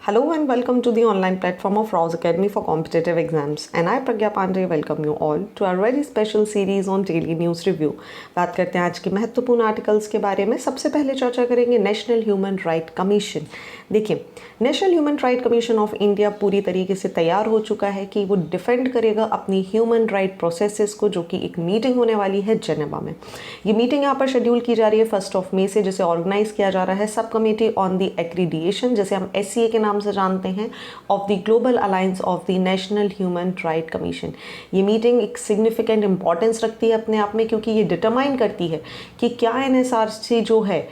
Hello and welcome to the online platform of Rouse Academy for Competitive Exams. And I, Pragya Pandey, welcome you all to our very special series on Daily News Review. बात करते हैं आज के महत्वपूर्ण articles के बारे में। सबसे पहले चर्चा करेंगे नेशनल ह्यूमन राइट कमीशन। देखिए, national human right commission of India पूरी तरीके से तैयार हो चुका है कि वो डिफेंड करेगा अपनी ह्यूमन राइट प्रोसेसेस को, जो कि एक मीटिंग होने वाली है जेनेवा में। ये मीटिंग यहाँ पर शेड्यूल की जा रही है 1 मई से, जिसे ऑर्गेनाइज किया जा रहा है sub committee on the accreditation, जैसे हम SCA के नाम से जानते हैं, of the global alliance of the national human right commission. ये मीटिंग एक सिग्निफिकेंट इंपॉर्टेंस रखती है अपने आप में, क्योंकि ये डिटरमाइन करती है कि क्या NSRC जो है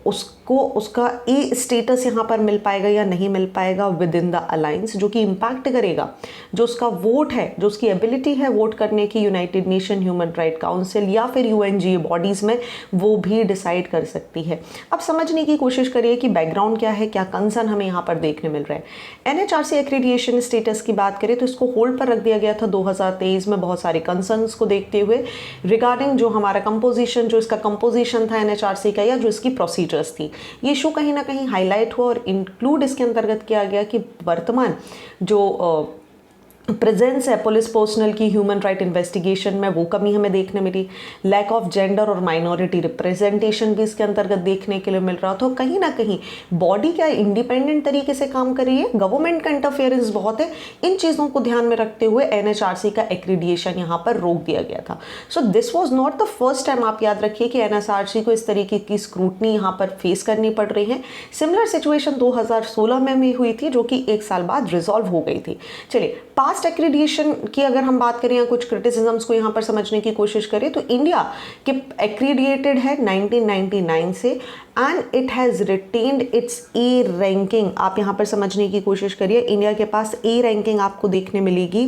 उसको उसका स्टेटस यहाँ पर मिल पाएगा या नहीं मिल पाएगा विद इन द अलायंस, जो कि इम्पैक्ट करेगा जो उसका वोट है, जो उसकी एबिलिटी है वोट करने की United nation human right council या फिर UNGA बॉडीज़ में, वो भी डिसाइड कर सकती है। अब समझने की कोशिश करिए कि बैकग्राउंड क्या है, क्या कंसर्न हमें यहाँ पर देखने मिल रहा है। NHRC एक्रीडिएशन स्टेटस की बात करें तो इसको होल्ड पर रख दिया गया था 2023 में, बहुत सारे कंसर्न्स को देखते हुए रिगार्डिंग जो हमारा कंपोजिशन, जो इसका कंपोजिशन था NHRC का, या जो इसकी प्रोसीजर्स थी। ये इशू कहीं ना कहीं हाईलाइट हुआ और इंक्लूड इसके अंतर्गत किया गया कि वर्तमान जो प्रेजेंस है पुलिस पर्सनल की ह्यूमन राइट इन्वेस्टिगेशन में, वो कमी हमें देखने मिली। लैक ऑफ जेंडर और माइनॉरिटी रिप्रेजेंटेशन भी इसके अंतर्गत देखने के लिए मिल रहा था। तो कहीं ना कहीं बॉडी क्या इंडिपेंडेंट तरीके से काम कर रही है, गवर्नमेंट का इंटरफेरेंस बहुत है। इन चीज़ों को ध्यान में रखते हुए NHRC का एक्रीडिएशन यहाँ पर रोक दिया गया था। So this was not the first time, आप याद रखिए, कि NSRC को इस तरीके की स्क्रूटनी यहाँ पर फेस करनी पड़ रही है। सिमिलर सिचुएशन 2016 में भी हुई थी, जो कि 1 साल बाद रिजॉल्व हो गई थी। चलिए, पास्ट एक्रीडिएशन की अगर हम बात करें या कुछ क्रिटिसिज्म्स को यहाँ पर समझने की कोशिश करें, तो इंडिया के एक्रीडिएटेड है 1999 से and it has retained it's A ranking. आप यहाँ पर समझने की कोशिश करिए, इंडिया के पास A रैंकिंग आपको देखने मिलेगी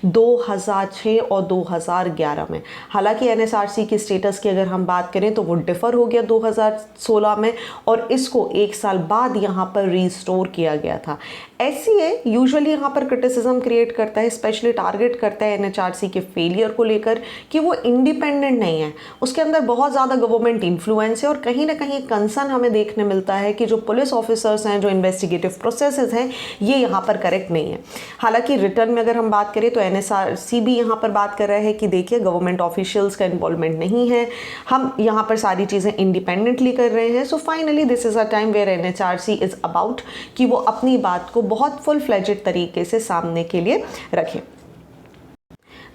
2006 और 2011 में। हालांकि NSRC की स्टेटस की अगर हम बात करें तो वो डिफर हो गया 2016 में, और इसको 1 साल बाद यहाँ पर रिस्टोर किया गया था। SCA यूजुअली यहाँ पर क्रिटिसिज्म क्रिएट करता है, स्पेशली टारगेट करता है NHRC के फेलियर को लेकर कि वो इंडिपेंडेंट नहीं है, उसके अंदर बहुत ज़्यादा गवर्नमेंट इन्फ्लुएंस है, और कहीं ना कहीं कंसर्न हमें देखने मिलता है कि जो पुलिस ऑफिसर्स हैं, जो इन्वेस्टिगेटिव प्रोसेसेस हैं, ये यहाँ पर करेक्ट नहीं है। हालांकि रिटर्न में अगर हम बात करें तो NSRC भी यहाँ पर बात कर रहा है कि देखिए, गवर्नमेंट ऑफिशियल्स का इन्वॉल्वमेंट नहीं है, हम यहाँ पर सारी चीज़ें इंडिपेंडेंटली कर रहे हैं। So finally this is a time where NHRC is about कि वो अपनी बात को बहुत फुल फ्लेजेड तरीके से सामने के लिए रखें।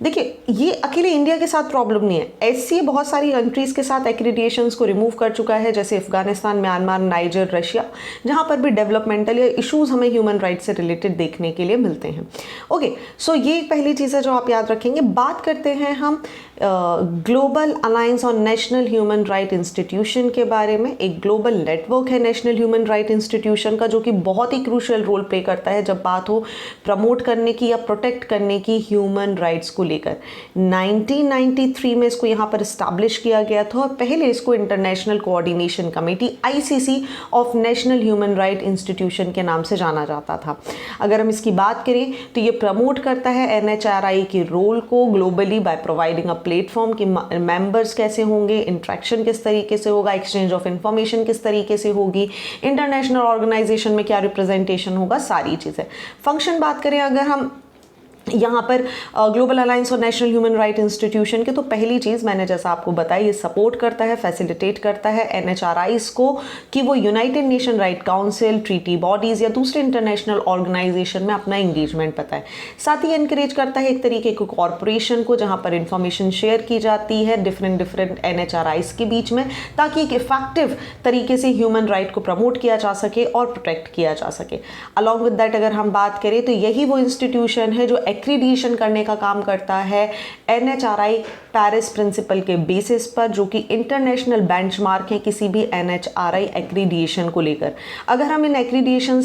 देखिए, ये अकेले इंडिया के साथ प्रॉब्लम नहीं है। SCA बहुत सारी कंट्रीज के साथ एक्रीडिएशंस को रिमूव कर चुका है, जैसे अफगानिस्तान, म्यांमार, नाइजर, रशिया, जहां पर भी डेवलपमेंटल या इश्यूज हमें ह्यूमन राइट से रिलेटेड देखने के लिए मिलते हैं। ओके, सो ये एक पहली चीज़ है जो आप याद रखेंगे। बात करते हैं हम global alliance on national human right institution के बारे में। एक ग्लोबल नेटवर्क है नेशनल ह्यूमन राइट इंस्टीट्यूशन का, जो कि बहुत ही क्रूशियल रोल प्ले करता है जब बात हो प्रमोट करने की या प्रोटेक्ट करने की ह्यूमन राइट्स को लेकर। 1993 में इसको यहाँ पर इस्टेब्लिश किया गया था, और पहले इसको international coordination committee ICC of national human right institution के नाम से जाना जाता था। अगर हम इसकी बात करें तो ये प्रमोट करता है NHRI के रोल को globally by providing a platform कि मेंबर्स कैसे होंगे, इंट्रैक्शन किस तरीके से होगा, एक्सचेंज ऑफ इंफॉर्मेशन किस तरीके से होगी, इंटरनेशनल ऑर्गेनाइजेशन में क्या रिप्रेजेंटेशन होगा, सारी चीज़ें। फंक्शन बात करें अगर हम यहाँ पर ग्लोबल अलायंस और नेशनल ह्यूमन राइट इंस्टीट्यूशन के, तो पहली चीज़ मैंने जैसा आपको बताया, ये सपोर्ट करता है, फैसिलिटेट करता है NHRIs को कि वो United nation right council, treaty bodies या दूसरे इंटरनेशनल ऑर्गेनाइजेशन में अपना इंगेजमेंट बताए। साथ ही एनकरेज करता है एक तरीके के कॉरपोरेशन को, जहाँ पर इंफॉर्मेशन शेयर की जाती है डिफरेंट NHRIs के बीच में, ताकि एक इफेक्टिव तरीके से ह्यूमन राइट को प्रमोट किया जा सके और प्रोटेक्ट किया जा सके। अलॉन्ग विद दैट अगर हम बात करें तो यही वो इंस्टीट्यूशन है जो एक्रीडिएशन करने का काम करता है NHRI पेरिस प्रिंसिपल के बेसिस पर, जो कि इंटरनेशनल बेंचमार्क है किसी भी NHRI एक्रीडिएशन को लेकर। अगर हम इन एक्रीडिएशन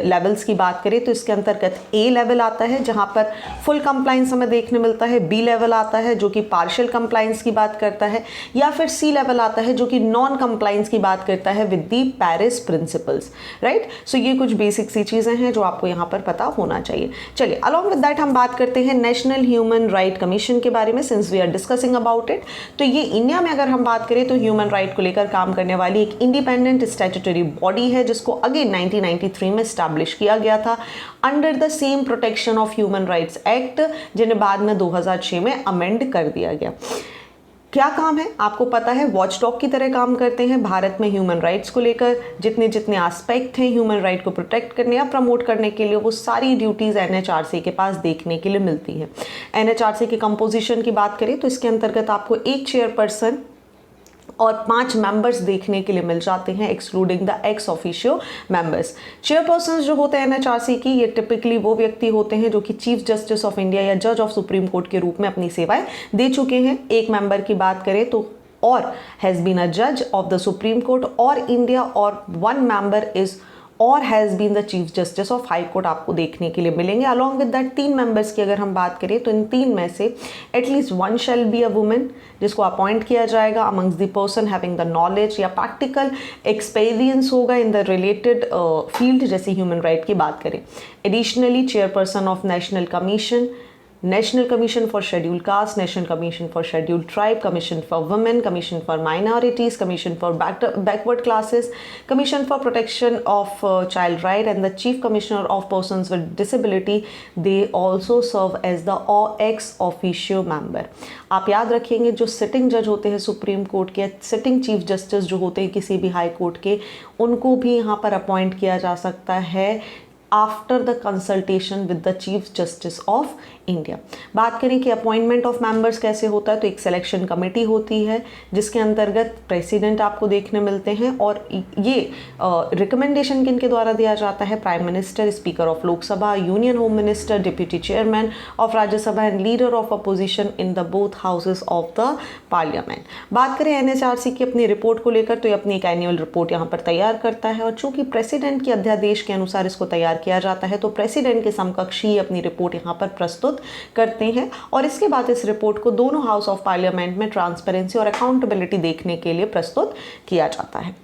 लेवल्स की बात करें तो इसके अंतर्गत A लेवल आता है, जहां पर फुल कंप्लाइंस हमें देखने मिलता है, B लेवल आता है जो कि पार्शियल कंप्लाइंस की बात करता है, या फिर C लेवल आता है जो कि नॉन कंप्लाइंस की बात करता है with the Paris principles, right. So ये कुछ बेसिक सी चीज़ें हैं जो आपको यहाँ पर पता होना चाहिए। चलिए, अलॉन्ग विद दैट हम हम बात करते हैं नेशनल ह्यूमन राइट कमीशन के बारे में, since we are discussing about it, तो ये इंडिया में अगर हम बात करें तो ह्यूमन राइट को लेकर काम करने वाली एक इंडिपेंडेंट स्टैट्यूटरी बॉडी है, जिसको अगेन 1993 में स्टैब्लिश किया गया था under the same protection of human rights act, जिन्हें बाद में 2006 में अमेंड कर दिया गया। क्या काम है आपको पता है, वॉचडॉग की तरह काम करते हैं भारत में ह्यूमन राइट्स को लेकर। जितने जितने एस्पेक्ट हैं ह्यूमन राइट को प्रोटेक्ट करने या प्रमोट करने के लिए, वो सारी ड्यूटीज़ एनएचआरसी के पास देखने के लिए मिलती है। एनएचआरसी की कंपोजिशन की बात करें तो इसके अंतर्गत आपको एक चेयरपर्सन और 5 मेंबर्स देखने के लिए मिल जाते हैं, excluding the ex officio members. Chairperson जो होते हैं एनएचआरसी की, ये टिपिकली वो व्यक्ति होते हैं जो कि चीफ जस्टिस ऑफ इंडिया या जज ऑफ सुप्रीम कोर्ट के रूप में अपनी सेवाएं दे चुके हैं। एक मेंबर की बात करें तो और हैज़ बीन अ जज ऑफ द सुप्रीम कोर्ट और इंडिया, और 1 मेंबर इज और has been the chief justice of high court आपको देखने के लिए मिलेंगे। अलॉन्ग विद दैट 3 मेंबर्स की अगर हम बात करें तो इन 3 में से at least 1 shall be a women, जिसको अपॉइंट किया जाएगा amongst the person having the knowledge या प्रैक्टिकल एक्सपीरियंस होगा इन द रिलेटेड फील्ड, जैसे ह्यूमन राइट की बात करें। Additionally chairperson of national commission, national commission for scheduled caste, national commission for scheduled tribe, commission for women, commission for minorities, commission for backward classes, commission for protection of child right and the chief commissioner of persons with disability, they also serve as the ex officio member. आप याद रखेंगे जो sitting जज होते हैं supreme court के, sitting chief justice जो होते हैं किसी भी हाई कोर्ट के, उनको भी यहाँ पर अपॉइंट किया जा सकता है after the consultation with the chief justice of India. बात करें कि अपॉइंटमेंट ऑफ मेंबर्स कैसे होता है, तो एक सिलेक्शन कमेटी होती है जिसके अंतर्गत प्रेसिडेंट आपको देखने मिलते हैं, और ये रिकमेंडेशन किनके द्वारा दिया जाता है, prime minister, speaker of Lok Sabha, union home minister, deputy chairman of Rajya Sabha and leader of opposition in the both houses of the parliament. बात करें एनएचआरसी की अपनी रिपोर्ट को लेकर, तो ये अपनी एक एनुअल रिपोर्ट यहाँ पर तैयार करता है, और चूंकि प्रेसिडेंट के अध्यादेश के अनुसार इसको तैयार किया जाता है, तो प्रेसिडेंट के समकक्ष ही अपनी रिपोर्ट यहाँ पर प्रस्तुत करते हैं, और इसके बाद इस रिपोर्ट को दोनों हाउस ऑफ पार्लियामेंट में ट्रांसपेरेंसी और अकाउंटेबिलिटी देखने के लिए प्रस्तुत किया जाता है।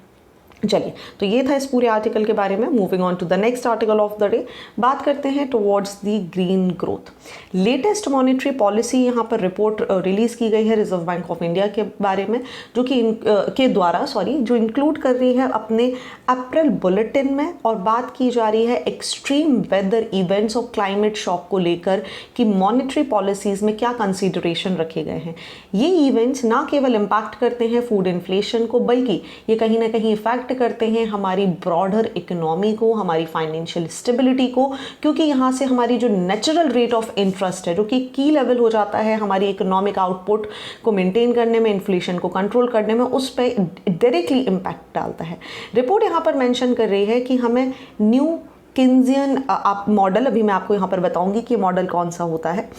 चलिए, तो ये था इस पूरे आर्टिकल के बारे में। Moving on to the next article of the day, बात करते हैं towards the green growth. Latest monetary policy यहाँ पर रिपोर्ट रिलीज की गई है रिजर्व बैंक ऑफ इंडिया के बारे में, जो कि के द्वारा जो इंक्लूड कर रही है अपने अप्रैल बुलेटिन में, और बात की जा रही है एक्सट्रीम वेदर इवेंट्स और क्लाइमेट शॉक को लेकर कि मॉनेटरी पॉलिसीज़ में क्या कंसिडरेशन रखे गए हैं। ये इवेंट्स ना केवल इम्पैक्ट करते हैं फूड इन्फ्लेशन को, बल्कि ये कहीं ना कहीं इफेक्ट करते हैं हमारी ब्रॉडर इकोनॉमी को, हमारी फाइनेंशियल स्टेबिलिटी को, क्योंकि यहाँ से हमारी जो नेचुरल रेट ऑफ इंटरेस्ट है, जो कि की लेवल हो जाता है हमारी इकोनॉमिक आउटपुट को मेंटेन करने में, इन्फ्लेशन को कंट्रोल करने में, उस पर डायरेक्टली इम्पैक्ट डालता है। रिपोर्ट यहाँ पर मेंशन कर रही है कि हमें न्यू किन्जियन मॉडल, अभी मैं आपको यहाँ पर बताऊंगी कि मॉडल कौन सा होता है।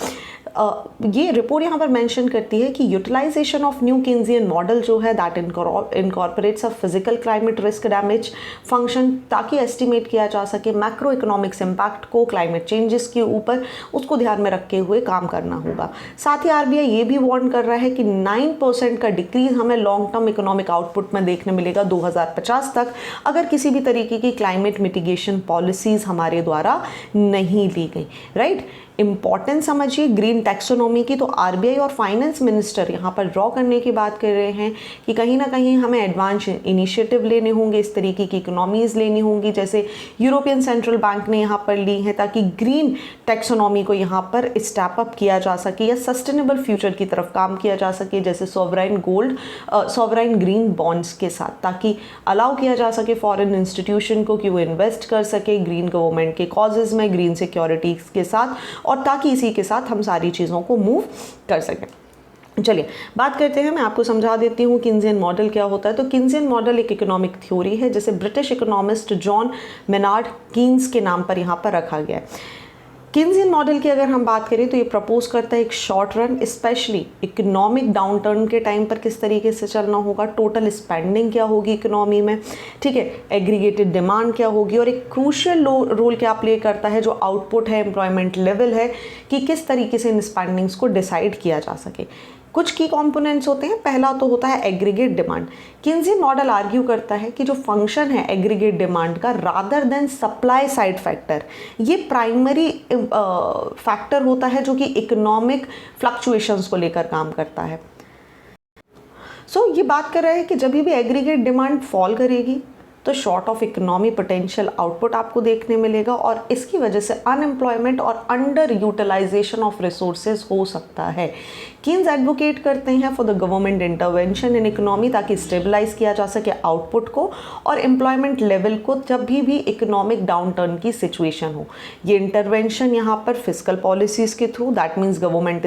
ये रिपोर्ट यहाँ पर मेंशन करती है कि यूटिलाइजेशन ऑफ न्यू किन्जियन मॉडल जो है that incorporates a physical climate risk damage function, ताकि एस्टिमेट किया जा सके मैक्रो इकोनॉमिक्स इम्पैक्ट को क्लाइमेट चेंजेस के ऊपर, उसको ध्यान में रखते हुए काम करना होगा। साथ ही आरबीआई ये भी वार्न कर रहा है कि 9% का डिक्रीज हमें लॉन्ग टर्म इकोनॉमिक आउटपुट में देखने मिलेगा 2050 तक, अगर किसी भी तरीके की क्लाइमेट मिटिगेशन पॉलिसीज हमारे द्वारा नहीं ली गई। राइट, इंपॉर्टेंस समझिए ग्रीन टैक्सोनॉमी की, तो आरबीआई और फाइनेंस मिनिस्टर यहाँ पर ड्रॉ करने की बात कर रहे हैं कि कहीं ना कहीं हमें एडवांस इनिशिएटिव लेने होंगे, इस तरीके की इकोनॉमीज लेनी होंगी जैसे यूरोपियन सेंट्रल बैंक ने यहाँ पर ली है, ताकि ग्रीन टैक्सोनॉमी को यहाँ पर स्टेप अप किया जा सके या सस्टेनेबल फ्यूचर की तरफ काम किया जा सके, जैसे सॉवराइन ग्रीन बॉन्ड्स के साथ, ताकि अलाउ किया जा सके फॉरेन इंस्टीट्यूशन को कि वो इन्वेस्ट कर सके ग्रीन गवर्नमेंट के कॉजेज़ में, ग्रीन सिक्योरिटीज़ के साथ, और ताकि इसी के साथ हम सारी चीज़ों को मूव कर सकें। चलिए बात करते हैं, मैं आपको समझा देती हूँ किन्जियन मॉडल क्या होता है। तो किन्जियन मॉडल एक इकोनॉमिक थ्योरी है जिसे British economist John Maynard Keynes के नाम पर यहाँ पर रखा गया है। किन्जियन मॉडल की अगर हम बात करें तो ये प्रपोज करता है एक short run, specially economic downturn के टाइम पर किस तरीके से चलना होगा, टोटल स्पेंडिंग क्या होगी इकोनॉमी में, ठीक है, एग्रीगेटेड डिमांड क्या होगी, और एक क्रूशियल रोल क्या प्ले करता है जो आउटपुट है, एम्प्लॉयमेंट लेवल है, कि किस तरीके से इन स्पेंडिंग्स को डिसाइड किया जा सके। कुछ की कंपोनेंट्स होते हैं। पहला तो होता है एग्रीगेट डिमांड। किन्जी मॉडल आर्ग्यू करता है कि जो फंक्शन है एग्रीगेट डिमांड का rather than supply side factor, ये प्राइमरी फैक्टर होता है जो कि इकोनॉमिक फ्लक्चुएशंस को लेकर काम करता है। ये बात कर रहे हैं कि जब भी एग्रीगेट डिमांड फॉल करेगी तो short of economy potential output आपको देखने मिलेगा और इसकी वजह से अनएम्प्लॉयमेंट और अंडर यूटिलाइजेशन ऑफ रिसोर्सेज हो सकता है। कीन्स एडवोकेट करते हैं for the government intervention in economy ताकि स्टेबलाइज किया जा सके आउटपुट को और एम्प्लॉयमेंट लेवल को जब भी इकोनॉमिक डाउनटर्न की सिचुएशन हो। ये इंटरवेंशन यहाँ पर फिजिकल पॉलिसीज़ के through, that means government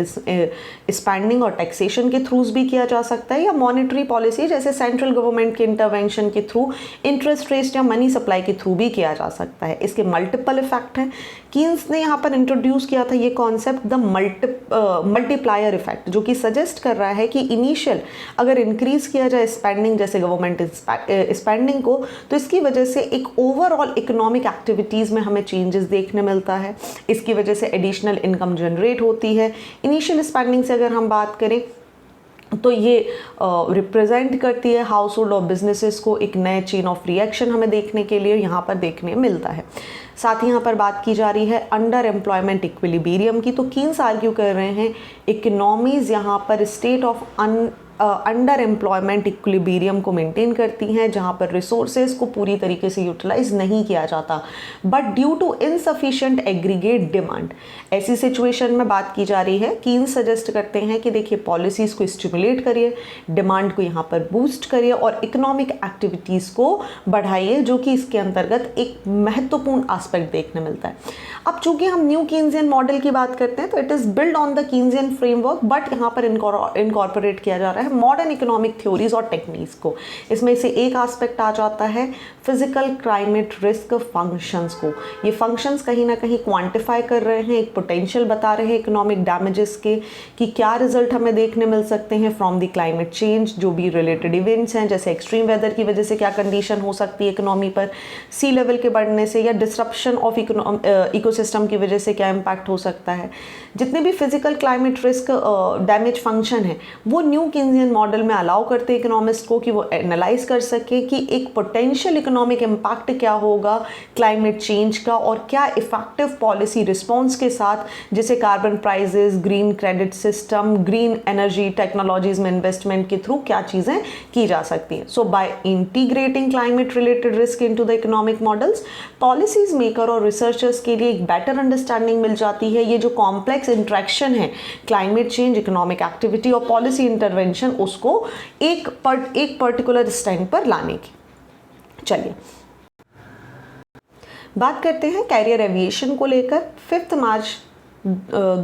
spending और टैक्सेशन के थ्रूज भी किया जा सकता है, या मॉनेटरी पॉलिसी जैसे सेंट्रल गवर्नमेंट के इंटरवेंशन के थ्रू, इंटरेस्ट रेट या मनी सप्लाई के थ्रू भी किया जा सकता है। इसके मल्टीपल इफेक्ट हैं। कीन्स ने यहाँ पर इंट्रोड्यूस किया था ये कॉन्सेप्ट द मल्टीप्लायर इफेक्ट, जो कि सजेस्ट कर रहा है कि इनिशियल अगर इंक्रीज किया जाए स्पेंडिंग जैसे गवर्नमेंट स्पेंडिंग को, तो इसकी वजह से एक ओवरऑल इकोनॉमिक एक्टिविटीज़ में हमें चेंजेस देखने मिलता है। इसकी वजह से एडिशनल इनकम जनरेट होती है। इनिशियल स्पेंडिंग से अगर हम बात करें तो ये रिप्रेजेंट करती है हाउस होल्ड और बिजनेसेस को एक नए चेन ऑफ रिएक्शन हमें देखने के लिए यहाँ पर देखने मिलता है। साथ ही यहाँ पर बात की जा रही है अंडर एम्प्लॉयमेंट इक्विलिब्रियम की। तो कीन्स आर्ग्यू कर रहे हैं इकोनॉमीज़ यहाँ पर state of under employment equilibrium को मेंटेन करती हैं जहाँ पर रिसोर्सेज को पूरी तरीके से यूटिलाइज नहीं किया जाता, but due to insufficient aggregate demand. ऐसी सिचुएशन में बात की जा रही है, कीन्स सजेस्ट करते हैं कि देखिए पॉलिसीज़ को स्टिमुलेट करिए, डिमांड को यहाँ पर बूस्ट करिए और इकोनॉमिक एक्टिविटीज़ को बढ़ाइए, जो कि इसके अंतर्गत एक महत्वपूर्ण एस्पेक्ट देखने मिलता है। अब चूंकि हम न्यू कीन्सियन मॉडल की बात करते हैं तो it is build on the Keynesian framework, but यहाँ पर इनकॉर्पोरेट किया जा रहा है मॉडर्न इकोनॉमिक थ्योरीज और टेक्निक्स को। इसमें से एक एस्पेक्ट आ जाता है फिजिकल क्लाइमेट रिस्क फंक्शंस को। ये फंक्शंस कहीं ना कहीं क्वांटिफाई कर रहे हैं, एक पोटेंशियल बता रहे हैं इकोनॉमिक डैमेजेस के कि क्या रिजल्ट हमें देखने मिल सकते हैं फ्रॉम द क्लाइमेट चेंज, जो भी रिलेटेड इवेंट्स हैं जैसे एक्सट्रीम वेदर की वजह से क्या कंडीशन हो सकती है इकोनॉमी पर, सी लेवल के बढ़ने से या डिसरप्शन ऑफ इकोसिस्टम की वजह से क्या इम्पैक्ट हो सकता है। जितने भी physical climate risk damage function है वो न्यू कीन्सियन मॉडल में अलाउ करते हैं इकोनॉमिस्ट को कि वो एनालाइज कर सके कि एक पोटेंशियल इकोनॉमिक इम्पैक्ट क्या होगा क्लाइमेट चेंज का और क्या इफेक्टिव पॉलिसी रिस्पॉन्स के साथ, जैसे carbon prices, green credit system, green energy technologies में इन्वेस्टमेंट के थ्रू क्या चीज़ें की जा सकती हैं। So by integrating climate related risk into the economic models, policies maker और रिसर्चर्स के लिए एक बेटर अंडरस्टैंडिंग मिल जाती है। ये जो कॉम्प्लेक्स इंट्रैक्शन है क्लाइमेट चेंज, इकोनॉमिक एक्टिविटी और पॉलिसी इंटरवेंशन, उसको एक पर्टिकुलर स्टैंड पर लाने की। चलिए बात करते हैं कैरियर एविएशन को लेकर। 5 मार्च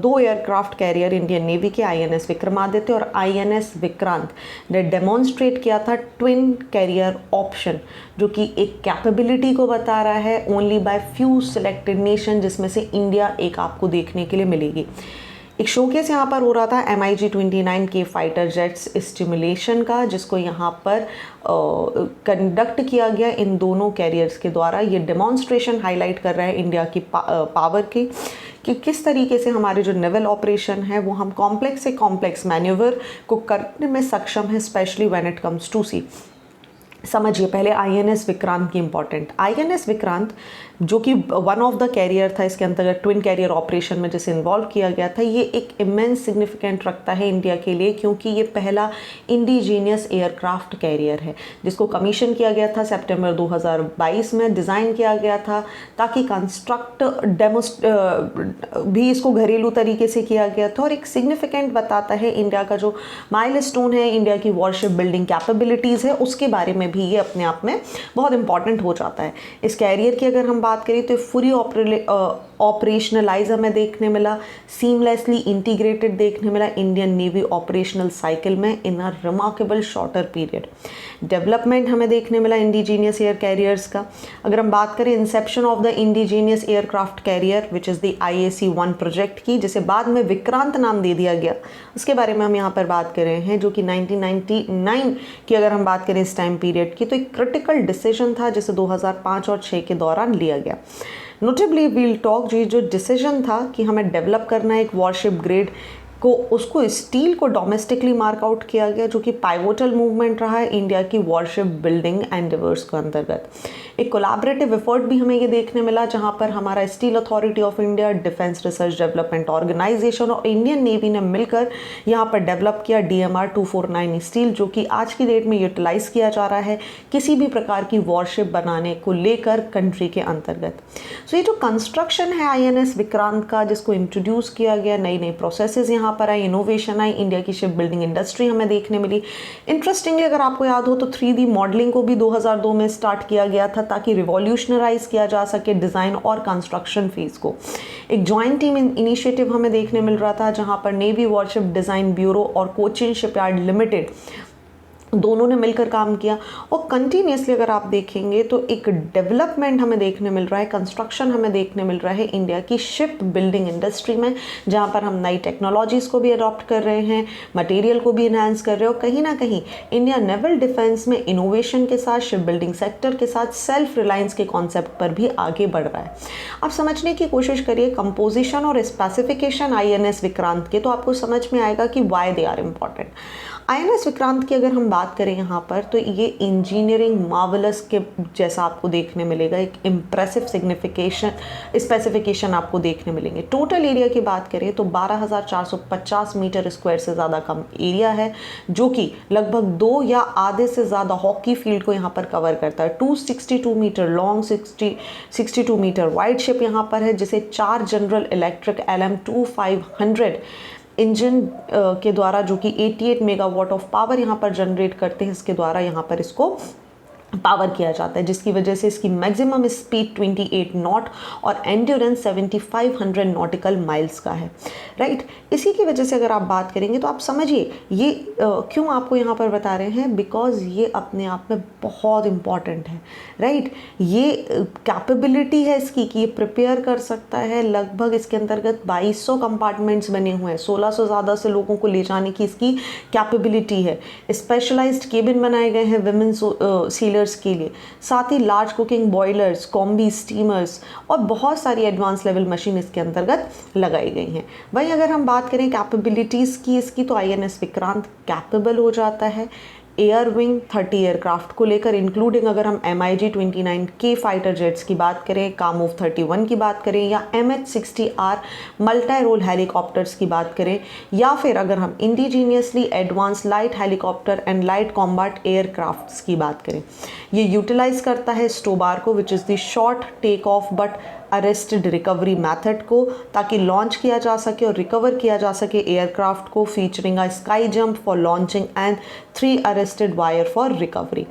2 एयरक्राफ्ट कैरियर इंडियन नेवी के INS विक्रमादित्य और INS विक्रांत ने डेमोन्स्ट्रेट किया था ट्विन कैरियर ऑप्शन, जो कि एक कैपेबिलिटी को बता रहा है only by few selected nation, जिसमें से इंडिया एक आपको देखने के लिए मिलेगी। एक शोकेस यहाँ पर हो रहा था MiG-29K फाइटर जेट्स स्टिमुलेशन का, जिसको यहाँ पर कंडक्ट किया गया इन दोनों कैरियर्स के द्वारा। ये डेमोन्स्ट्रेशन हाईलाइट कर रहा है इंडिया की पावर की कि किस तरीके से हमारे जो नेवल ऑपरेशन है वो हम कॉम्प्लेक्स से कॉम्प्लेक्स मैन्यूवर को करने में सक्षम है, specially when it comes to sea. समझिए पहले INS विक्रांत की इंपॉर्टेंट। INS विक्रांत जो कि वन ऑफ द कैरियर था इसके अंतर्गत ट्विन कैरियर ऑपरेशन में जैसे इन्वॉल्व किया गया था, ये एक इमेंस सिग्निफिकेंट रखता है इंडिया के लिए, क्योंकि ये पहला इंडिजीनियस एयरक्राफ्ट कैरियर है जिसको कमीशन किया गया था सितंबर 2022 में। डिज़ाइन किया गया था ताकि कंस्ट्रक्ट भी इसको घरेलू तरीके से किया गया था, और एक सिग्निफिकेंट बताता है इंडिया का जो माइलस्टोन है, इंडिया की वॉरशिप बिल्डिंग कैपेबिलिटीज़ है, उसके बारे में भी ये अपने आप में बहुत इंपॉर्टेंट हो जाता है। इस कैरियर की अगर हम बात करें तो फुली ऑपरेशनलाइज हमें देखने मिला, सीमलेसली इंटीग्रेटेड देखने मिला इंडियन नेवी ऑपरेशनल साइकिल में in a remarkable shorter period. Development हमें देखने मिला इंडिजीनियस एयर कैरियर्स का। अगर हम बात करें Inception of the indigenous aircraft carrier which is the IAC-1 project की, जिसे बाद में विक्रांत नाम दे दिया गया, उसके बारे में हम यहाँ पर बात कर रहे हैं, जो कि 1999 की अगर हम बात करें इस टाइम पीरियड की, तो एक क्रिटिकल डिसीजन था जिसे 2005 और 6 के दौरान लिया गया। नोटेबली वील टॉक, जो डिसीजन था कि हमें डेवलप करना है एक वॉरशिप ग्रेड को उसको स्टील को डोमेस्टिकली मार्कआउट किया गया, जो कि पाइवोटल मूवमेंट रहा है इंडिया की वॉरशिप बिल्डिंग एंडेवर्स के अंतर्गत। एक कोलैबोरेटिव एफर्ट भी हमें ये देखने मिला, जहां पर हमारा steel authority of India, defence research development organisation और इंडियन नेवी ने मिलकर यहाँ पर डेवलप किया DMR 249 स्टील, जो कि आज की डेट में यूटिलाइज किया जा रहा है किसी भी प्रकार की वॉरशिप बनाने को लेकर कंट्री के अंतर्गत। सो ये जो कंस्ट्रक्शन है INS विक्रांत का, जिसको इंट्रोड्यूस किया गया, नई नई प्रोसेसेस यहाँ पर आई, इनोवेशन आई, इंडिया की शिप बिल्डिंग इंडस्ट्री हमें देखने मिली। इंटरेस्टिंगली अगर आपको याद हो तो 3D मॉडलिंग को भी 2002 में स्टार्ट किया गया था, ताकि रिवॉल्यूशनराइज किया जा सके डिज़ाइन और कंस्ट्रक्शन फेज को। एक जॉइंट टीम इनिशिएटिव हमें देखने मिल रहा था, जहाँ पर नेवी वॉरशिप डिज़ाइन ब्यूरो और कोचिन शिपयार्ड लिमिटेड दोनों ने मिलकर काम किया। और कंटिन्यूसली अगर आप देखेंगे तो एक डेवलपमेंट हमें देखने मिल रहा है, कंस्ट्रक्शन हमें देखने मिल रहा है इंडिया की शिप बिल्डिंग इंडस्ट्री में, जहाँ पर हम नई टेक्नोलॉजीज़ को भी अडॉप्ट कर रहे हैं, मटेरियल को भी इन्हांस कर रहे हैं, और कहीं ना कहीं इंडिया नेवल डिफेंस में इनोवेशन के साथ, शिप बिल्डिंग सेक्टर के साथ सेल्फ रिलायंस के कॉन्सेप्ट पर भी आगे बढ़ रहा है। आप समझने की कोशिश करिए कंपोजिशन और स्पेसिफिकेशन INS विक्रांत के, तो आपको समझ में आएगा कि why they are important. INS Vikrant की अगर हम बात करें यहाँ पर, तो ये इंजीनियरिंग मार्वलस के जैसा आपको देखने मिलेगा, एक इम्प्रेसिव स्पेसिफिकेशन आपको देखने मिलेंगे। टोटल एरिया की बात करें तो 12,450 मीटर स्क्वायर से ज़्यादा कम एरिया है, जो कि लगभग 2 या आधे से ज़्यादा हॉकी फील्ड को यहाँ पर कवर करता है। 262 metre long, 62 metre wide ship यहाँ पर है, जिसे 4 जनरल इलेक्ट्रिक LM2500 इंजन के द्वारा, जो कि 88 मेगावाट ऑफ पावर यहाँ पर जनरेट करते हैं, इसके द्वारा यहाँ पर इसको पावर किया जाता है, जिसकी वजह से इसकी मैक्सिमम स्पीड 28 नॉट और एंड्योरेंस 7500 नॉटिकल माइल्स का है, राइट। इसी की वजह से अगर आप बात करेंगे तो आप समझिए ये क्यों आपको यहाँ पर बता रहे हैं, बिकॉज ये अपने आप में बहुत इंपॉर्टेंट है, राइट। ये कैपेबिलिटी है इसकी कि ये प्रिपेयर कर सकता है, लगभग इसके अंतर्गत 2200 कंपार्टमेंट्स बने हुए हैं, 1600 ज़्यादा से लोगों को ले जाने की इसकी कैपेबिलिटी है। स्पेशलाइज्ड केबिन बनाए गए हैं विमेन सीलर के लिए, साथ ही large cooking boilers, combi, steamers और बहुत सारी एडवांस लेवल मशीन इसके अंतर्गत लगाई गई हैं। वहीं अगर हम बात करें कैपेबिलिटीज़ की इसकी, तो INS विक्रांत कैपेबल हो जाता है एयर विंग 30 एयरक्राफ्ट को लेकर, इंक्लूडिंग अगर हम MiG-29K फाइटर जेट्स की बात करें, कामोव 31 की बात करें, या MH-60R मल्टी रोल हेलीकॉप्टर्स की बात करें, या फिर अगर हम indigenously advance light helicopter and light combat aircrafts की बात करें। ये यूटिलाइज करता है स्टोबार को, which is the short take off but arrested recovery method को, ताकि लॉन्च किया जा सके और रिकवर किया जा सके एयरक्राफ्ट को, featuring a sky jump for launching and 3 arrested wire for recovery.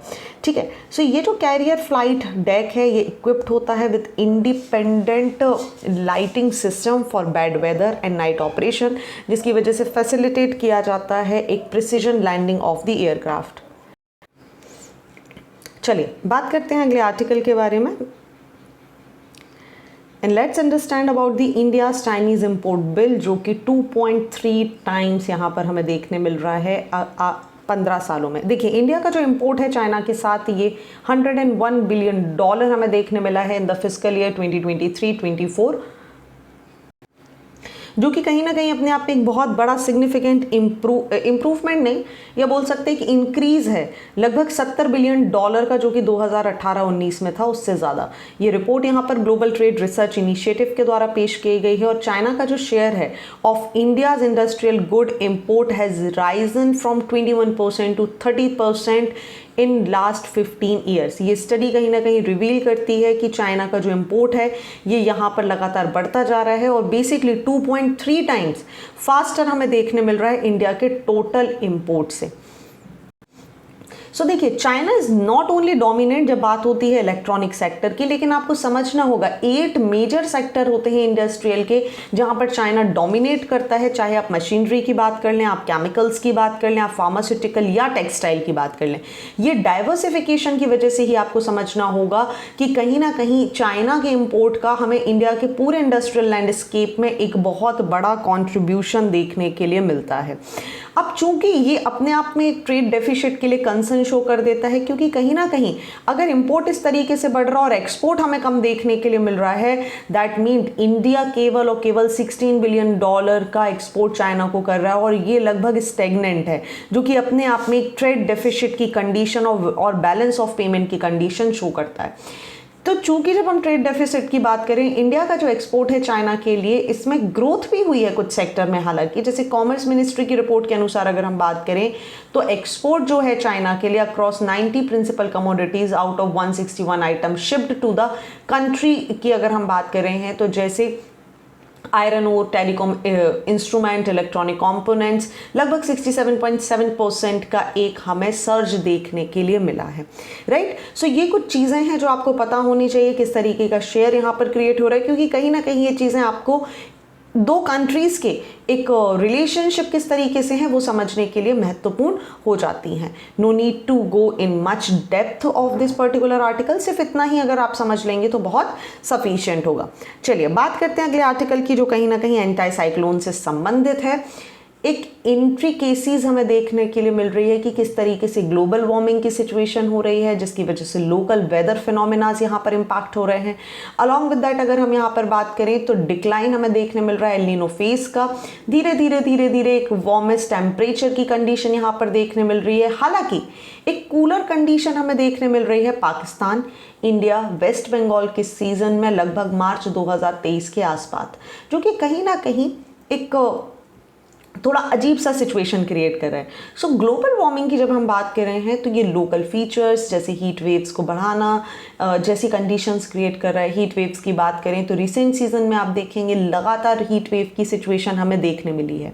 ठीक है, सो ये जो कैरियर फ्लाइट डेक है, ये इक्विप्ड होता है with independent lighting system for bad weather and night operation, जिसकी वजह से फैसिलिटेट किया जाता है एक precision landing of the aircraft. चलिए बात करते हैं अगले आर्टिकल के बारे में। And let's understand about the India's Chinese import bill, जो कि 2.3 टाइम्स यहाँ पर हमें देखने मिल रहा है 15 सालों में। देखिए इंडिया का जो इंपोर्ट है चाइना के साथ, ये $101 बिलियन हमें देखने मिला है इन द फिस्कल ईयर 2023-24, जो कि कहीं ना कहीं अपने आप में एक बहुत बड़ा सिग्निफिकेंट इम्प्रूवमेंट नहीं, या बोल सकते हैं कि इंक्रीज़ है, लगभग $70 बिलियन का, जो कि 2018-19 में था, उससे ज़्यादा। ये रिपोर्ट यहाँ पर ग्लोबल ट्रेड रिसर्च इनिशिएटिव के द्वारा पेश की गई है। और चाइना का जो शेयर है of India's industrial good import has risen from 21% to 30% in last 15 years. ये स्टडी कहीं ना कहीं रिवील करती है कि चाइना का जो इम्पोर्ट है ये यहाँ पर लगातार बढ़ता जा रहा है, और बेसिकली 2.3 टाइम्स फास्टर हमें देखने मिल रहा है इंडिया के टोटल इम्पोर्ट से। सो देखिए China is not only dominant जब बात होती है इलेक्ट्रॉनिक सेक्टर की, लेकिन आपको समझना होगा 8 मेजर सेक्टर होते हैं इंडस्ट्रियल के जहां पर चाइना डोमिनेट करता है। चाहे आप मशीनरी की बात कर लें, आप केमिकल्स की बात कर लें, आप फार्मास्यूटिकल या टेक्सटाइल की बात कर लें। ये डाइवर्सिफिकेशन की वजह से ही आपको समझना होगा कि कहीं ना कहीं चाइना के इम्पोर्ट का हमें इंडिया के पूरे इंडस्ट्रियल लैंडस्केप में एक बहुत बड़ा कॉन्ट्रीब्यूशन देखने के लिए मिलता है। अब चूंकि ये अपने आप में एक ट्रेड डेफिसिट के लिए कंसर्न शो कर देता है, क्योंकि कहीं ना कहीं अगर इंपोर्ट इस तरीके से बढ़ रहा और एक्सपोर्ट हमें कम देखने के लिए मिल रहा है, दैट मीन इंडिया केवल और केवल $16 बिलियन का एक्सपोर्ट चाइना को कर रहा है, और ये लगभग स्टेगनेंट है, जो कि अपने आप में एक ट्रेड डेफिसिट की कंडीशन और बैलेंस ऑफ पेमेंट की कंडीशन शो करता है। तो चूंकि जब हम ट्रेड डेफिसिट की बात करें, इंडिया का जो एक्सपोर्ट है चाइना के लिए, इसमें ग्रोथ भी हुई है कुछ सेक्टर में। हालांकि जैसे कॉमर्स मिनिस्ट्री की रिपोर्ट के अनुसार अगर हम बात करें तो एक्सपोर्ट जो है चाइना के लिए across 90 principal commodities out of 161 item shipped to the country की अगर हम बात कर रहे हैं, तो जैसे iron ore, telecom instrument, electronic components, लगभग 67.7% का एक हमें सर्ज देखने के लिए मिला है, राइट। सो ये कुछ चीज़ें हैं जो आपको पता होनी चाहिए, किस तरीके का शेयर यहाँ पर क्रिएट हो रहा है, क्योंकि कहीं ना कहीं ये चीज़ें आपको दो कंट्रीज़ के एक रिलेशनशिप किस तरीके से है वो समझने के लिए महत्वपूर्ण हो जाती हैं। No need to go in much depth of this particular article, सिर्फ इतना ही अगर आप समझ लेंगे तो बहुत सफिशिएंट होगा। चलिए बात करते हैं अगले आर्टिकल की, जो कहीं ना कहीं एंटी साइक्लोन से संबंधित है। एक इंट्रिकेसीज हमें देखने के लिए मिल रही है कि किस तरीके से ग्लोबल वार्मिंग की सिचुएशन हो रही है, जिसकी वजह से लोकल वेदर फिनोमेनाज यहाँ पर इम्पैक्ट हो रहे हैं। अलॉन्ग विद दैट अगर हम यहाँ पर बात करें तो डिक्लाइन हमें देखने मिल रहा है एल नीनो फेज का। धीरे धीरे एक वार्मेस्ट टेम्परेचर की कंडीशन यहाँ पर देखने मिल रही है। हालांकि एक कूलर कंडीशन हमें देखने मिल रही है पाकिस्तान, इंडिया, वेस्ट बंगाल के सीजन में लगभग मार्च 2023 के आसपास, जो कि कहीं ना कहीं एक थोड़ा अजीब सा सिचुएशन क्रिएट कर रहा है। सो ग्लोबल वार्मिंग की जब हम बात कर रहे हैं तो ये लोकल फीचर्स जैसे हीट वेव्स को बढ़ाना जैसी कंडीशंस क्रिएट कर रहा है। हीट वेव्स की बात करें तो रिसेंट सीजन में आप देखेंगे लगातार हीट वेव की सिचुएशन हमें देखने मिली है।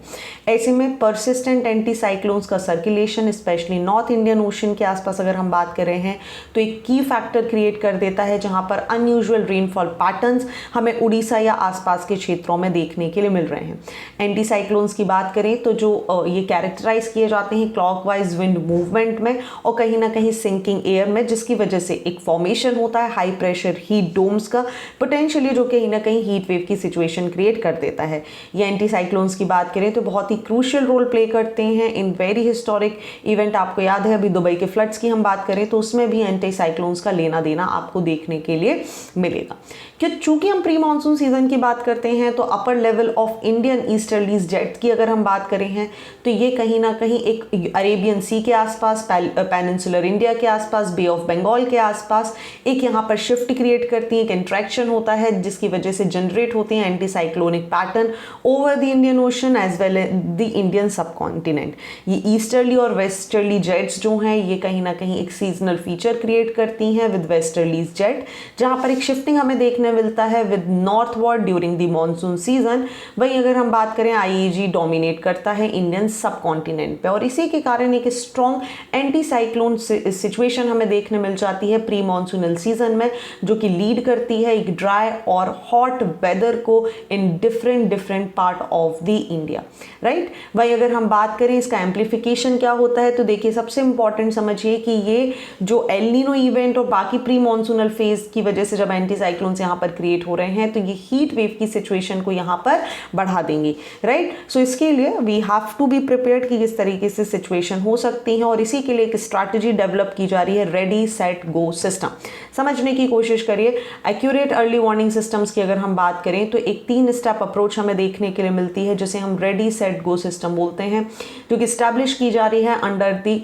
ऐसे में परसिस्टेंट एंटी साइक्लोन्स का circulation specially north Indian ocean के आसपास अगर हम बात कर रहे हैं तो एक की फैक्टर क्रिएट कर देता है, जहाँ पर अनयूजुअल रेनफॉल पैटर्न्स हमें उड़ीसा या आसपास के क्षेत्रों में देखने के लिए मिल रहे हैं। एंटी साइक्लोन्स की बात करें तो जो ये कैरेक्टराइज किए जाते हैं क्लॉकवाइज विंड मूवमेंट में और कहीं ना कहीं सिंकिंग एयर में, जिसकी वजह से एक फॉर्मेशन होता है हाई प्रेशर हीट डोम्स का पोटेंशियली, जो कहीं ना कहीं हीट वेव की सिचुएशन क्रिएट कर देता है। ये एंटी साइक्लोन्स की बात करें तो बहुत ही क्रूशियल रोल प्ले करते हैं इन वेरी हिस्टोरिक इवेंट। आपको याद है अभी दुबई के फ्लड्स की हम बात करें तो उसमें भी एंटी साइक्लोन्स का लेना देना आपको देखने के लिए मिलेगा। कि चूंकि हम प्री मानसून सीजन की बात करते हैं तो upper level of Indian easterlies jet की अगर हम बात करें हैं तो ये कहीं ना कहीं एक अरेबियन सी के आसपास, पेनिनसुलर इंडिया के आसपास, बे ऑफ बंगाल के आसपास एक यहाँ पर शिफ्ट क्रिएट करती है, एक इंट्रैक्शन होता है जिसकी वजह से जनरेट होते हैं anti cyclonic pattern over the Indian ocean as well the Indian subcontinent. ये ईस्टर्ली और वेस्टर्ली जेट्स जो हैं ये कहीं ना कहीं एक सीजनल फीचर क्रिएट करती हैं विद वेस्टर्लीज जेट, जहाँ पर एक शिफ्टिंग हमें देखने मिलता है with northward during the monsoon season. वहीं अगर हम बात करें आईईजी डोमिनेट करता है इंडियन सब कॉन्टिनेंट पे और इसी के कारण एक स्ट्रॉन्ग एंटी साइक्लोन सिचुएशन हमें देखने मिल जाती है प्री मॉनसूनल सीजन में, जो कि लीड करती है एक ड्राई और हॉट वेदर को in different part of the India, right. वहीं अगर हम बात करें इसका एम्प्लीफिकेशन क्या होता है तो देखिए सबसे इंपॉर्टेंट समझिए कि ये जो एल नीनो इवेंट और बाकी प्री मॉनसूनल फेज की वजह से जब एंटी साइक्लोन्स यहाँ पर क्रिएट हो रहे हैं तो ये हीट वेव की सिचुएशन को यहाँ पर बढ़ा देंगे, राइट। सो इसके लिए we have to be prepared कि किस तरीके से सिचुएशन हो सकती है और इसी के लिए एक स्ट्रैटेजी डेवलप की जा रही है, रेडी सेट गो सिस्टम। समझने की कोशिश करिए। एक्यूरेट अर्ली वार्निंग सिस्टम्स की अगर हम बात करें तो एक 3 स्टेप अप्रोच हमें देखने के लिए मिलती है जिसे हम रेडी सेट गो सिस्टम बोलते हैं, जो कि स्टैब्लिश की जा रही है अंडर दी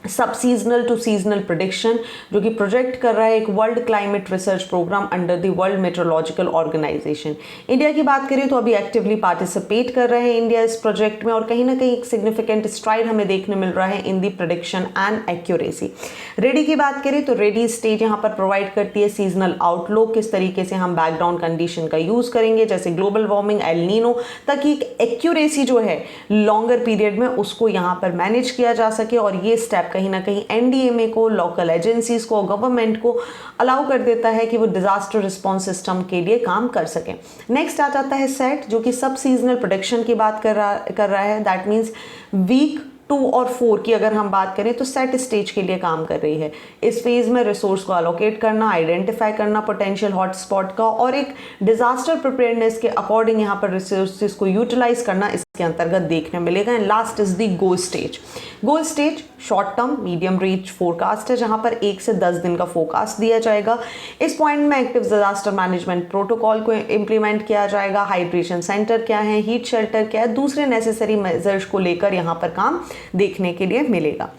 सब सीजनल टू सीजनल प्रेडिक्शन, जो कि प्रोजेक्ट कर रहा है एक world climate research programme under the world meteorological organization. India की बात करें तो अभी एक्टिवली पार्टिसिपेट कर रहे हैं इंडिया इस प्रोजेक्ट में और कहीं ना कहीं एक सिग्निफिकेंट स्ट्राइड हमें देखने मिल रहा है इन दी प्रेडिक्शन एंड एक्यूरेसी। रेडी की बात करें तो रेडी स्टेज यहाँ पर प्रोवाइड करती है सीजनल आउटलुक, किस तरीके से हम बैकग्राउंड कंडीशन का यूज करेंगे जैसे ग्लोबल वार्मिंग, एल नीनो, ताकि एक एक्यूरेसी जो है लॉन्गर पीरियड में उसको यहाँ पर मैनेज किया जा सके। और ये स्टेप कहीं ना कहीं एनडीएमए को, लोकल एजेंसीज को, गवर्नमेंट को अलाउ कर देता है कि वो डिजास्टर रिस्पॉन्स सिस्टम के लिए काम कर सकें। नेक्स्ट आ जाता है सेट, जो कि सब सीजनल प्रोडक्शन की बात कर रहा है। दैट मीन्स वीक 2 और 4 की अगर हम बात करें तो सेट स्टेज के लिए काम कर रही है। इस फेज में रिसोर्स को अलोकेट करना, आइडेंटिफाई करना पोटेंशियल हॉटस्पॉट का और एक डिजास्टर प्रिपेयरनेस के अकॉर्डिंग यहाँ पर रिसोर्सेज को यूटिलाइज करना, इसके इसके अंतर्गत देखने मिलेगा। And last is the go stage. Go stage short term medium range forecast है, जहां पर 1 से 10 दिन का फोरकास्ट दिया जाएगा। इस पॉइंट में एक्टिव डिजास्टर मैनेजमेंट प्रोटोकॉल को इम्प्लीमेंट किया जाएगा। हाइड्रेशन सेंटर क्या है, हीट शेल्टर क्या है, दूसरे नेसेसरी मेजर्स को लेकर यहाँ पर काम देखने के लिए मिलेगा।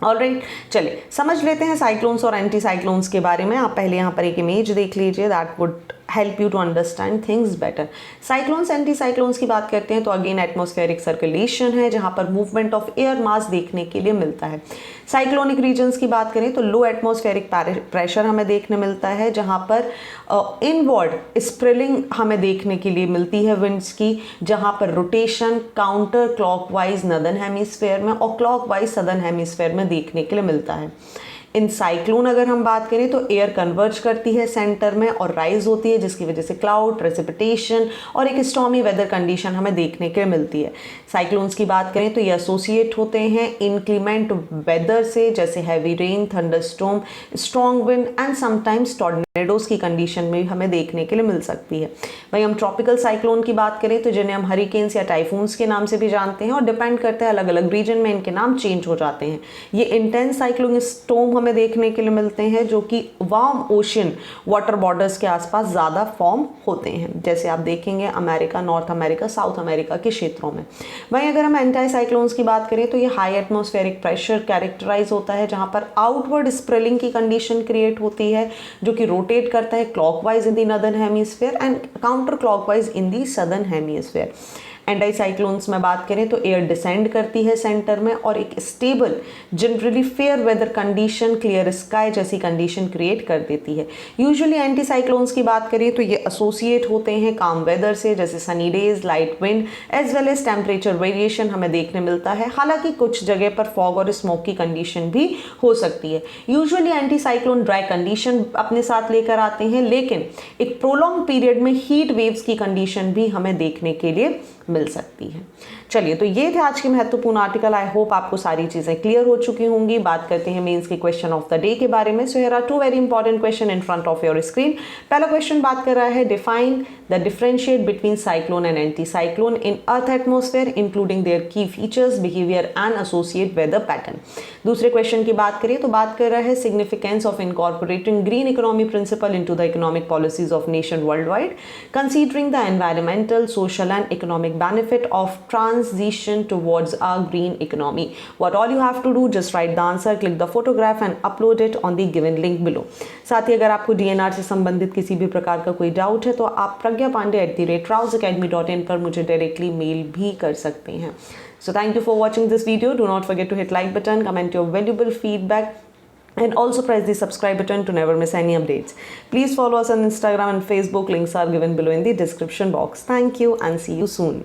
ऑलराइट, चलिए समझ लेते हैं साइक्लोन्स और एंटी साइक्लोन्स के बारे में। आप पहले यहाँ पर एक इमेज देख लीजिए, that would help you to understand things better. Cyclones anti cyclones की बात करते हैं तो अगेन एटमॉस्फेरिक सर्कुलेशन है, जहां पर मूवमेंट ऑफ एयर मास देखने के लिए मिलता है। साइक्लोनिक रीजन्स की बात करें तो लो एटमॉस्फेरिक प्रेशर हमें देखने मिलता है, जहां पर इनवर्ड स्प्रिलिंग हमें देखने के लिए मिलती है विंड्स की, जहां पर rotation counter clockwise northern hemisphere में और क्लॉकवाइज सदर्न हेमिस्फेयर में देखने के लिए मिलता है। इन साइक्लोन अगर हम बात करें तो एयर कन्वर्ज करती है सेंटर में और राइज होती है, जिसकी वजह से क्लाउड, प्रेसिपिटेशन और एक स्टॉर्मी वेदर कंडीशन हमें देखने के लिए मिलती है। साइक्लोन्स की बात करें तो ये एसोसिएट होते हैं इनक्लीमेंट वेदर से, जैसे heavy rain, thunderstorm, strong wind and sometimes tornadoes की कंडीशन में हमें देखने के लिए मिल सकती है। भाई हम ट्रॉपिकल साइक्लोन की बात करें तो जिन्हें हम हरिकेन्स या टाइफून्स के नाम से भी जानते हैं, और डिपेंड करते हैं अलग अलग रीजन में इनके नाम चेंज हो जाते हैं। ये इंटेंस साइक्लोनिक स्टॉर्म हमें देखने के लिए मिलते हैं, जो कि वार्म ओशन वाटर बॉर्डर्स के आसपास ज़्यादा फॉर्म होते हैं, जैसे आप देखेंगे America, north America, south America के क्षेत्रों में। वहीं अगर हम एंटी साइक्लोन्स की बात करें तो ये हाई एटमॉस्फेरिक प्रेशर कैरेक्टराइज होता है, जहां पर आउटवर्ड स्प्रेलिंग की कंडीशन क्रिएट होती है, जो कि रोटेट करता है clockwise in the northern hemisphere and counter clockwise in the southern hemisphere. Anti cyclones में बात करें तो एयर डिसेंड करती है सेंटर में और एक stable generally fair weather condition, clear sky जैसी कंडीशन क्रिएट कर देती है। यूजुअली एंटी साइक्लोन्स की बात करें तो ये एसोसिएट होते हैं काम वेदर से, जैसे sunny days, light wind as well as temperature variation हमें देखने मिलता है। हालांकि कुछ जगह पर फॉग और स्मोक की कंडीशन भी हो सकती है। Usually anti cyclone dry condition अपने साथ लेकर आते हैं, लेकिन एक प्रोलॉन्ग पीरियड में हीट वेव्स की कंडीशन भी हमें देखने के लिए मिल सकती है। चलिए, तो ये थे आज के महत्वपूर्ण आर्टिकल। आई होप आपको सारी चीजें क्लियर हो चुकी होंगी। बात करते हैं मेंस के क्वेश्चन ऑफ द डे के बारे में। So here are two very important question in front of your screen. पहला क्वेश्चन बात कर रहा है define the differentiate between cyclone and anti cyclone in earth atmosphere including their key features, behaviour and associate weather pattern. दूसरे question की बात करें तो बात कर रहा है significance of incorporating green economy principle into the economic policies of nation world wide, considering the environmental, social and economic benefit of transition towards a green economy. What all you have to do, just write the answer, click the photograph and upload it on the given link below. साथ ही अगर आपको DNR से संबंधित किसी भी प्रकार का कोई डाउट है तो आप pragyapande@rowsacademy.in पर मुझे डायरेक्टली मेल भी कर सकते हैं। So thank you for watching this video. Do not forget to hit like button, comment your valuable feedback and also press the subscribe button to never miss any updates. Please follow us on Instagram and Facebook. Links are given below in the description box. Thank you and see you soon.